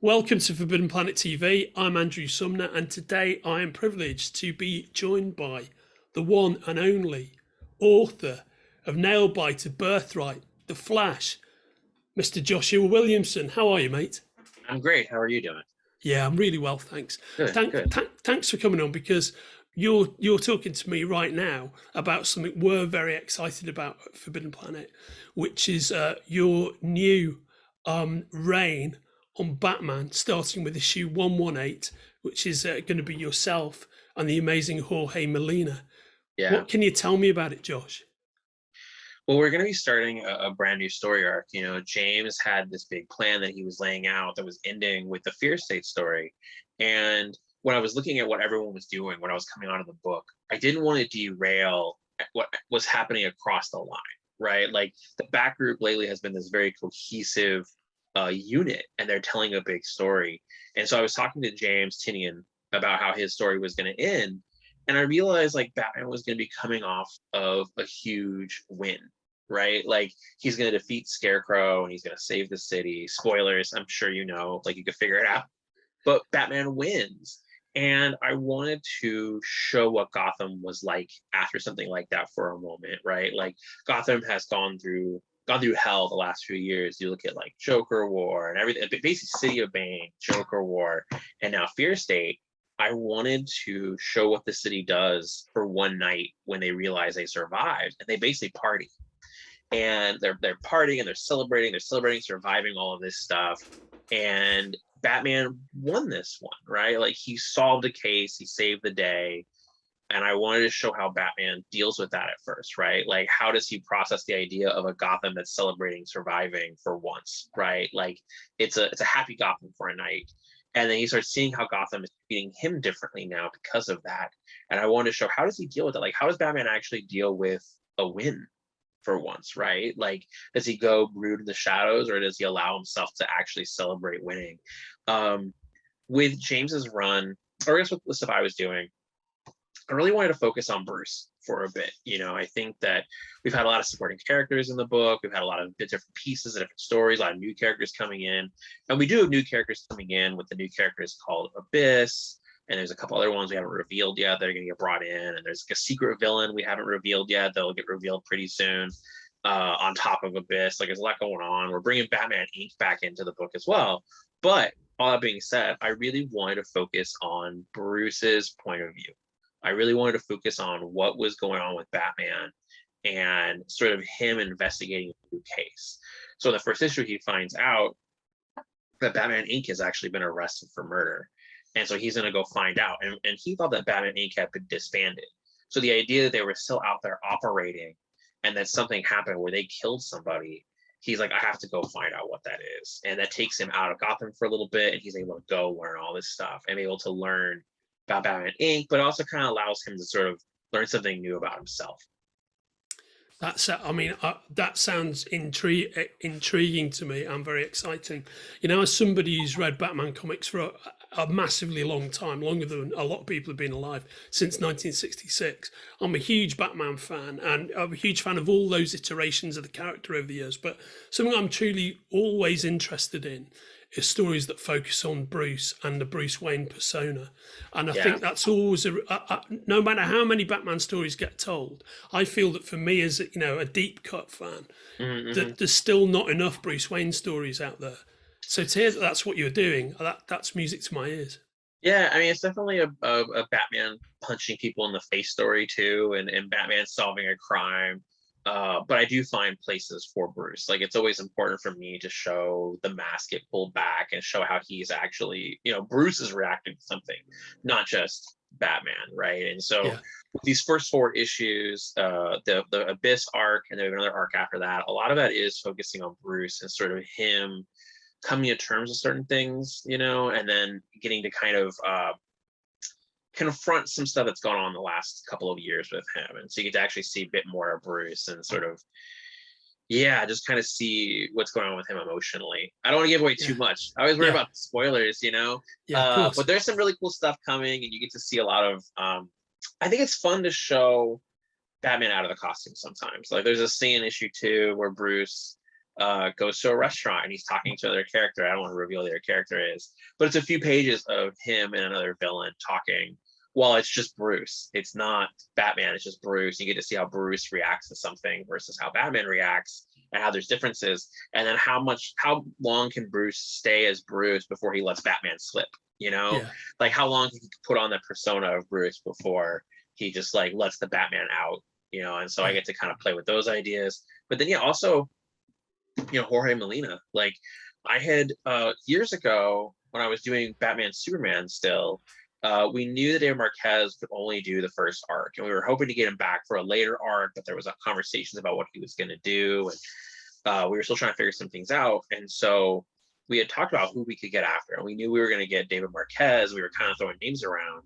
Welcome to Forbidden Planet TV. I'm Andrew Sumner, and today I am privileged to be joined by the one and only author of Nailbiter, Birthright, The Flash, Mr. Joshua Williamson. How are you, mate? I'm great. How are you doing? Yeah, I'm really well, thanks. Good, good. Thanks for coming on because you're talking to me right now about something we're very excited about at Forbidden Planet, which is your new reign on Batman, starting with issue 118, which is going to be yourself and the amazing Jorge Molina. Yeah. What can you tell me about it, Josh? Well, we're going to be starting a brand new story arc. James had this big plan that he was laying out that was ending with the Fear State story. And when I was looking at what everyone was doing when I was coming out of the book, I didn't want to derail what was happening across the line, right? Like the back group lately has been this very cohesive unit, and they're telling a big story. And so I was talking to James Tinian about how his story was going to end. And I realized like Batman was going to be coming off of a huge win, right? Like he's going to defeat Scarecrow and he's going to save the city. Spoilers, I'm sure you know, like you could figure it out. But Batman wins. And I wanted to show what Gotham was like after something like that for a moment, right? Like Gotham has gone through hell the last few years. You look at like Joker War and everything, basically City of Bane, Joker War, and now Fear State. I wanted to show what the city does for one night when they realize they survived, and they basically party. And they're partying and they're celebrating surviving all of this stuff. And Batman won this one, right? Like he solved a case, he saved the day. And I wanted to show how Batman deals with that at first, right? Like how does he process the idea of a Gotham that's celebrating surviving for once, right? Like it's a happy Gotham for a night. And then he starts seeing how Gotham is treating him differently now because of that. And I wanted to show how does he deal with it? Like how does Batman actually deal with a win for once, right? Like does he go brood in the shadows, or does he allow himself to actually celebrate winning? With James's run, or I guess with the stuff I was doing, I really wanted to focus on Bruce for a bit. I think that we've had a lot of supporting characters in the book. We've had a lot of different pieces of different stories, a lot of new characters coming in. And we do have new characters coming in with the new characters called Abyss. And there's a couple other ones we haven't revealed yet that are going to get brought in. And there's like a secret villain we haven't revealed yet. They'll get revealed pretty soon on top of Abyss. Like there's a lot going on. We're bringing Batman Inc. back into the book as well. But all that being said, I really wanted to focus on Bruce's point of view. I really wanted to focus on what was going on with Batman and sort of him investigating a new case. So in the first issue, he finds out that Batman Inc. has actually been arrested for murder. And so he's going to go find out. And he thought that Batman Inc. had been disbanded. So the idea that they were still out there operating and that something happened where they killed somebody, he's like, I have to go find out what that is. And that takes him out of Gotham for a little bit. And he's able to go learn all this stuff and able to learn about Batman Inc., but also kind of allows him to sort of learn something new about himself. That sounds intriguing to me and very exciting. As somebody who's read Batman comics for a massively long time, longer than a lot of people have been alive, since 1966, I'm a huge Batman fan, and I'm a huge fan of all those iterations of the character over the years. But something I'm truly always interested in is stories that focus on Bruce and the Bruce Wayne persona. And I think that's always, no matter how many Batman stories get told, I feel that for me as, a deep cut fan, that there's still not enough Bruce Wayne stories out there. So to hear that that's what you're doing, that's music to my ears. Yeah, I mean, it's definitely a Batman punching people in the face story too, and Batman solving a crime. But I do find places for Bruce. Like it's always important for me to show the mask get pulled back and show how he's actually, Bruce is reacting to something, not just Batman, right? And so with these first four issues, the Abyss arc, and then another arc after that, a lot of that is focusing on Bruce and sort of him coming to terms with certain things, and then getting to kind of confront some stuff that's gone on the last couple of years with him. And so you get to actually see a bit more of Bruce and sort of, just kind of see what's going on with him emotionally. I don't want to give away too much. I always worry about spoilers, but there's some really cool stuff coming, and you get to see a lot of, I think it's fun to show Batman out of the costume sometimes. Like there's a scene in issue 2 where Bruce goes to a restaurant and he's talking to another character. I don't want to reveal who their character is, but it's a few pages of him and another villain talking. Well, it's just Bruce. It's not Batman. It's just Bruce. You get to see how Bruce reacts to something versus how Batman reacts, and how there's differences, and then how long can Bruce stay as Bruce before he lets Batman slip? You know, Yeah. like how long can he put on the persona of Bruce before he just like lets the Batman out? You know, and so I get to kind of play with those ideas. But then, yeah, also, Jorge Molina. Like I had years ago when I was doing Batman Superman still, we knew that David Marquez could only do the first arc, and we were hoping to get him back for a later arc, but there was conversations about what he was going to do, and we were still trying to figure some things out. And so we had talked about who we could get after, and we knew we were going to get David Marquez. We were kind of throwing names around,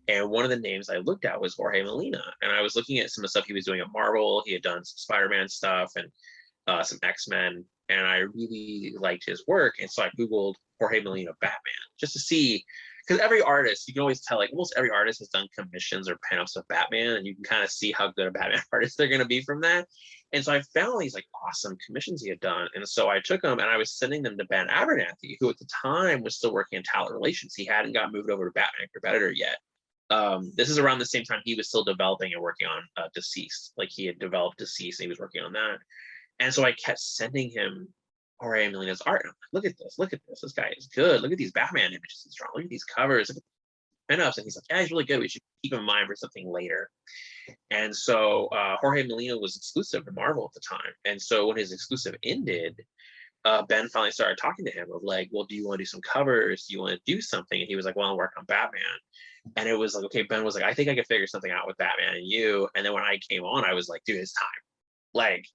and one of the names I looked at was Jorge Molina, and I was looking at some of the stuff he was doing at Marvel. He had done some Spider-Man stuff and some X-Men, and I really liked his work. And so I Googled Jorge Molina Batman just to see, because every artist, you can always tell, like almost every artist has done commissions or pinups of Batman, and you can kind of see how good a Batman artist they're going to be from that. And so I found these like awesome commissions he had done. And so I took them and I was sending them to Ben Abernathy, who at the time was still working in talent relations. He hadn't got moved over to Batman Competitor yet. This is around the same time he was still developing and working on Deceased. Like he had developed Deceased and he was working on that. And so I kept sending him Jorge Molina's art. And I'm like, look at this. This guy is good. Look at these Batman images he's drawn. Look at these covers. Look at the pinups. And he's like, yeah, he's really good. We should keep him in mind for something later. And so Jorge Molina was exclusive to Marvel at the time. And so when his exclusive ended, Ben finally started talking to him of like, well, do you want to do some covers? Do you want to do something? And he was like, well, I'll work on Batman. And it was like, okay, Ben was like, I think I could figure something out with Batman and you. And then when I came on, I was like, dude, it's time. Like,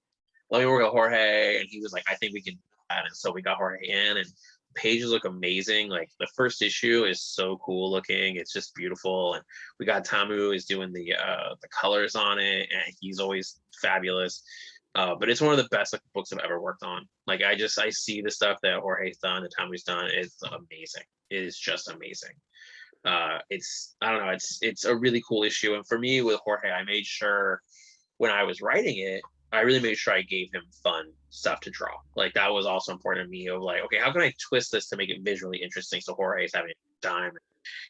let me work with Jorge. And he was like, I think we can do that. And so we got Jorge in, and pages look amazing. Like the first issue is so cool looking. It's just beautiful. And we got Tamu is doing the colors on it, and he's always fabulous. But it's one of the best books I've ever worked on. Like I see the stuff that Jorge's done, that Tamu's done. It's amazing. It is just amazing. It's I don't know. It's a really cool issue. And for me with Jorge, I made sure when I was writing it, I really made sure I gave him fun stuff to draw. Like that was also important to me of like, okay, how can I twist this to make it visually interesting so Jorge's having a time?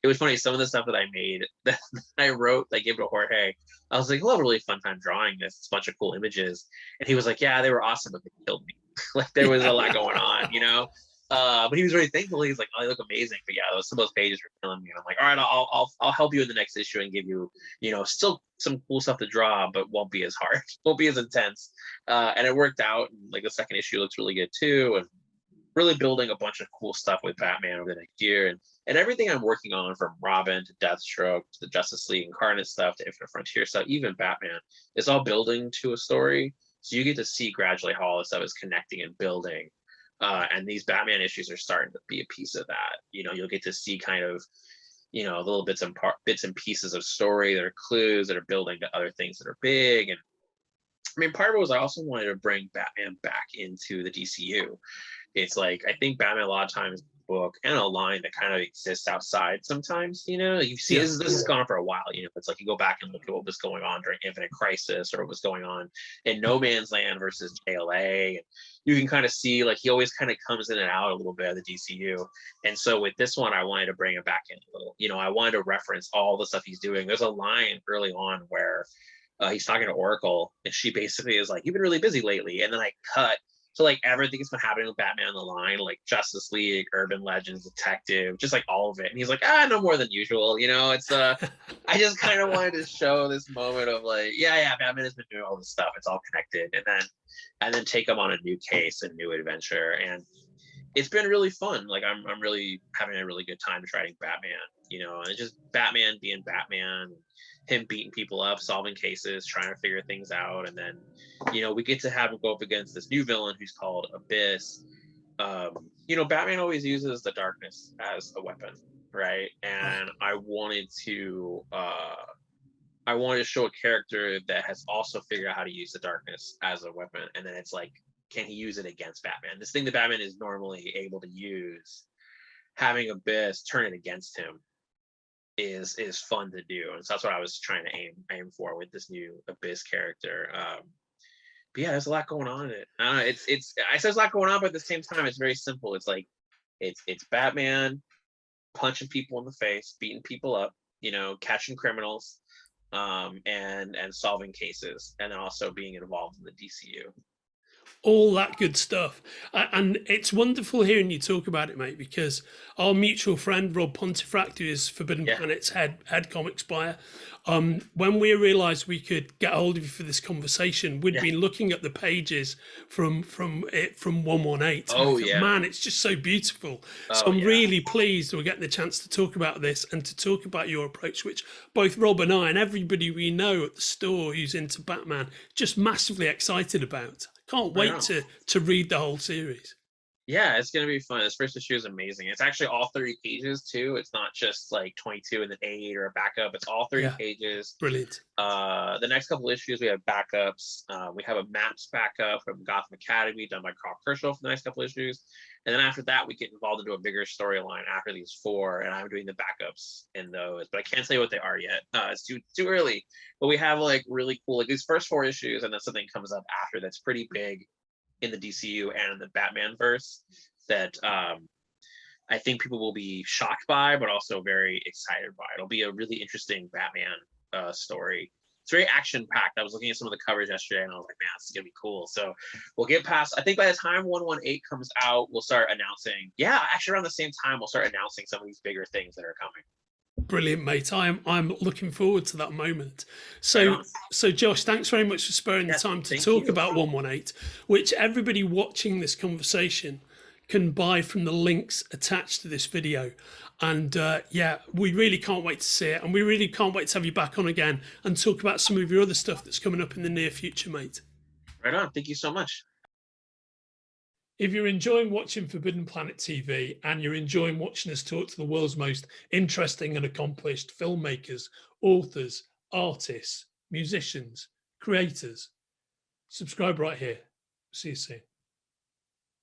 It was funny, some of the stuff that I made that I wrote, I gave to Jorge, I was like, he'll have a really fun time drawing this. It's a bunch of cool images. And he was like, yeah, they were awesome, but they killed me. Like there was a lot going on, you know? But he was really thankful. He's like, "Oh, they look amazing." But yeah, some of those pages were killing me. And I'm like, "All right, I'll help you in the next issue and give you, still some cool stuff to draw, but won't be as hard, won't be as intense." And it worked out. And like the second issue looks really good too, and really building a bunch of cool stuff with Batman over the next year. And everything I'm working on, from Robin to Deathstroke to the Justice League Incarnate stuff to Infinite Frontier stuff, even Batman, it's all building to a story. So you get to see gradually how all this stuff is connecting and building. And these Batman issues are starting to be a piece of that. You'll get to see kind of, little bits and pieces of story that are clues that are building to other things that are big. And I mean, part of it was I also wanted to bring Batman back into the DCU. It's like, I think Batman a lot of times book and a line that kind of exists outside sometimes. You see this has gone on for a while. It's like you go back and look at what was going on during Infinite Crisis, or what was going on in No Man's Land versus JLA, and you can kind of see like he always kind of comes in and out a little bit of the DCU. And so with this one, I wanted to bring it back in a little. I wanted to reference all the stuff he's doing. There's a line early on where he's talking to Oracle, and she basically is like, "You've been really busy lately," and then I cut. So like everything that's been happening with Batman on the line, like Justice League, Urban Legends, Detective, just like all of it. And he's like, no more than usual. It's I just kind of wanted to show this moment of like, yeah, Batman has been doing all this stuff. It's all connected. And then take him on a new case and new adventure. And it's been really fun. Like I'm really having a really good time writing Batman, and it's just Batman being Batman, him beating people up, solving cases, trying to figure things out. And then, we get to have him go up against this new villain who's called Abyss. Batman always uses the darkness as a weapon, right? And I wanted to show a character that has also figured out how to use the darkness as a weapon. And then it's like, can he use it against Batman? This thing that Batman is normally able to use, having Abyss turn it against him is fun to do. And so that's what I was trying to aim for with this new Abyss character. But yeah, there's a lot going on in it. I don't know, it's I said there's a lot going on, but at the same time, it's very simple. It's like it's Batman punching people in the face, beating people up, catching criminals, and solving cases, and then also being involved in the DCU. All that good stuff. And it's wonderful hearing you talk about it, mate, because our mutual friend Rob Pontefract, who is Forbidden Yeah, Planet's head comics buyer, when we realised we could get hold of you for this conversation, we'd yeah. been looking at the pages from 118. And Oh we thought, yeah. man, it's just so beautiful. So Oh I'm yeah. really pleased we're getting the chance to talk about this and to talk about your approach, which both Rob and I and everybody we know at the store who's into Batman just massively excited about. Can't Right wait on. to read the whole series. Yeah, it's gonna be fun. This first issue is amazing. It's actually all 30 pages too. It's not just like 22 and then 8 or a backup. It's all 30 Yeah, pages. brilliant. The next couple issues we have backups. We have a maps backup from Gotham Academy done by Carl Kerschel for the next couple issues, and then after that we get involved into a bigger storyline after these four, and I'm doing the backups in those, but I can't tell you what they are yet. It's too early. But we have like really cool like these first four issues, and then something comes up after that's pretty big in the DCU and in the Batman verse that I think people will be shocked by, but also very excited by. It'll be a really interesting Batman story. It's very action packed. I was looking at some of the covers yesterday, and I was like, man, this is gonna be cool. So we'll get past. I think by the time 118 comes out, we'll start announcing. Yeah, actually around the same time, we'll start announcing some of these bigger things that are coming. Brilliant, mate. I'm looking forward to that moment. Right So on. so Josh, thanks very much for sparing the Yeah, time to thank talk you. about 118, which everybody watching this conversation can buy from the links attached to this video. And yeah, we really can't wait to see it, and we really can't wait to have you back on again and talk about some of your other stuff that's coming up in the near future, mate. Right on. Thank you so much. If you're enjoying watching Forbidden Planet TV and you're enjoying watching us talk to the world's most interesting and accomplished filmmakers, authors, artists, musicians, creators, subscribe right here. See you soon.